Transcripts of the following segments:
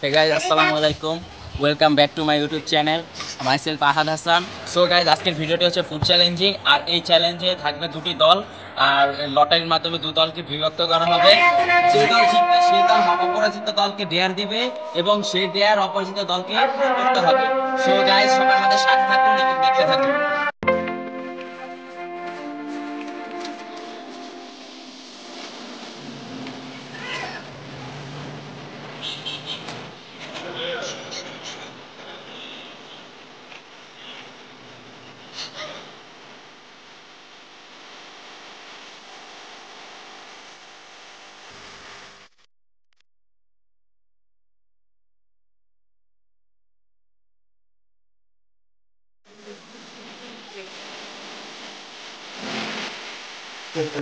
Hey guys, আসসালামু আলাইকুম। Welcome back to my YouTube channel. Myself Ahad Hasan. So guys, আজকের ভিডিওটি হচ্ছে ফুড চ্যালেঞ্জিং। আর এই চ্যালেঞ্জে থাকবে দুটি দল। আর লটারির মাধ্যমে দু দলকে বিভক্ত করা হবে। যে দল জিতবে সে দল অপরাজিত দলকে ডেয়ার দিবে এবং সেই ডেয়ার অপরাজিত দলকে করতে হবে। সো গাইজ, সবাই আমাদের সাথে থাকুন এবং দেখতে থাকুন।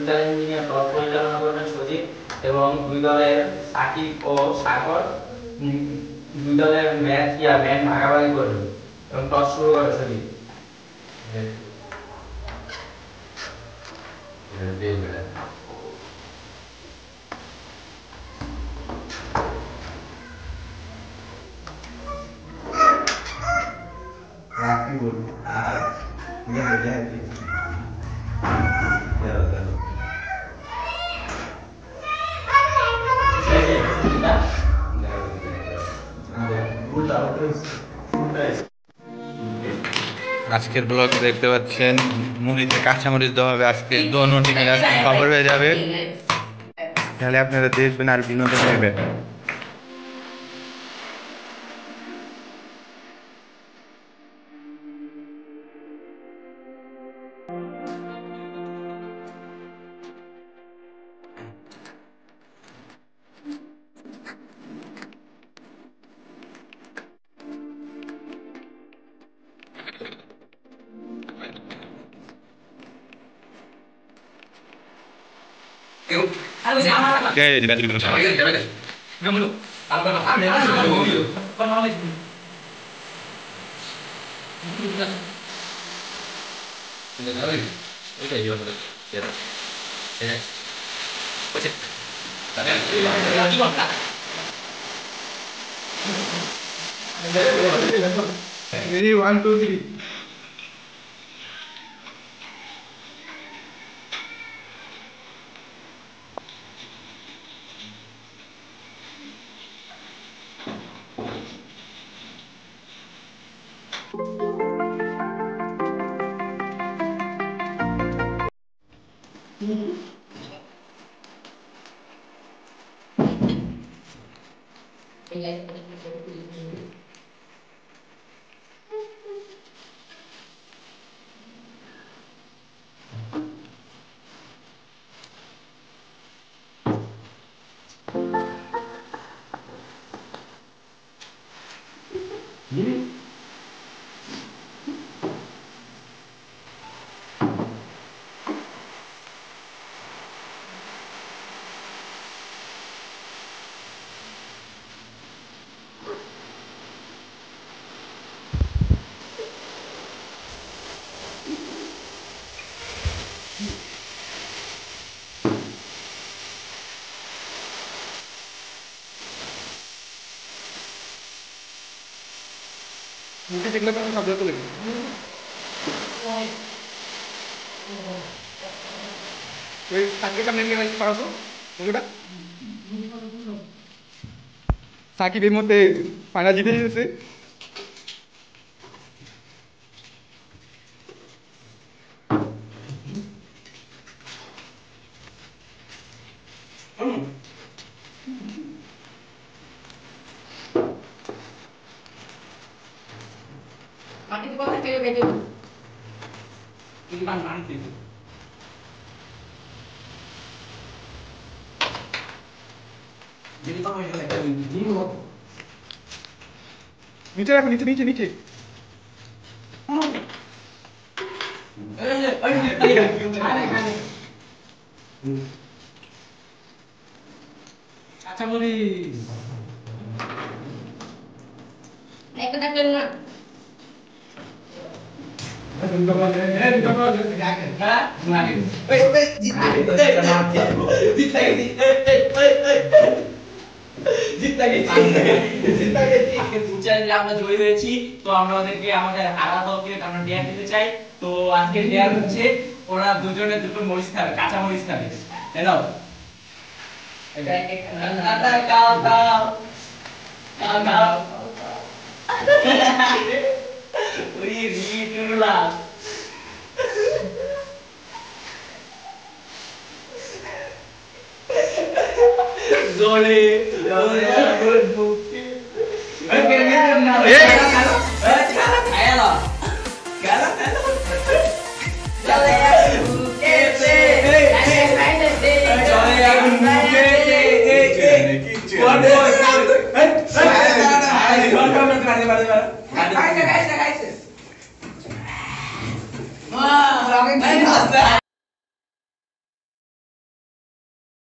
চ্যালেঞ্জিং এর দল পরিচালনা করবেন সজীব এবং দুই দলের সাকিব ও সাগর। দুই দলের ম্যান ভাগাভাগি করবে এবং টস শুরু করে সজীব। আজকের ব্লগ দেখতে পাচ্ছেন, মুড়িতে কাঁচামরিচ দেওয়া হবে। আজকে দোনো টিমের আজকে খবর হয়ে যাবে, তাহলে আপনারা দেখবেন আর বিনোদন নেবেন। Ready, 1, 2, 3. Mungkin cek lepas nggak boleh tulis. Wih, tadi kan ini lagi palsu, udah. সাকিবের মধ্যে ফাইনাল জিতে গেছে। Mati di bawah kayak gitu. Ini kan nanti. Jadi bawah yang kayak gini loh. নিচে রাখো, নিচে নিচে নিচে। আচ্ছা মরিস একটা দেখলেন না। চ্যালেঞ্জে আমরা জয়ী হয়েছি, তো আমরা ওদেরকে আমাদের হারা দলকে আমরা ডেয়ার দিতে চাই। তো আজকে ডেয়ার হচ্ছে ওরা দুজনে দুটো মরিচ খাবে, কাঁচা মরিচ খাবে। তাই না? জলে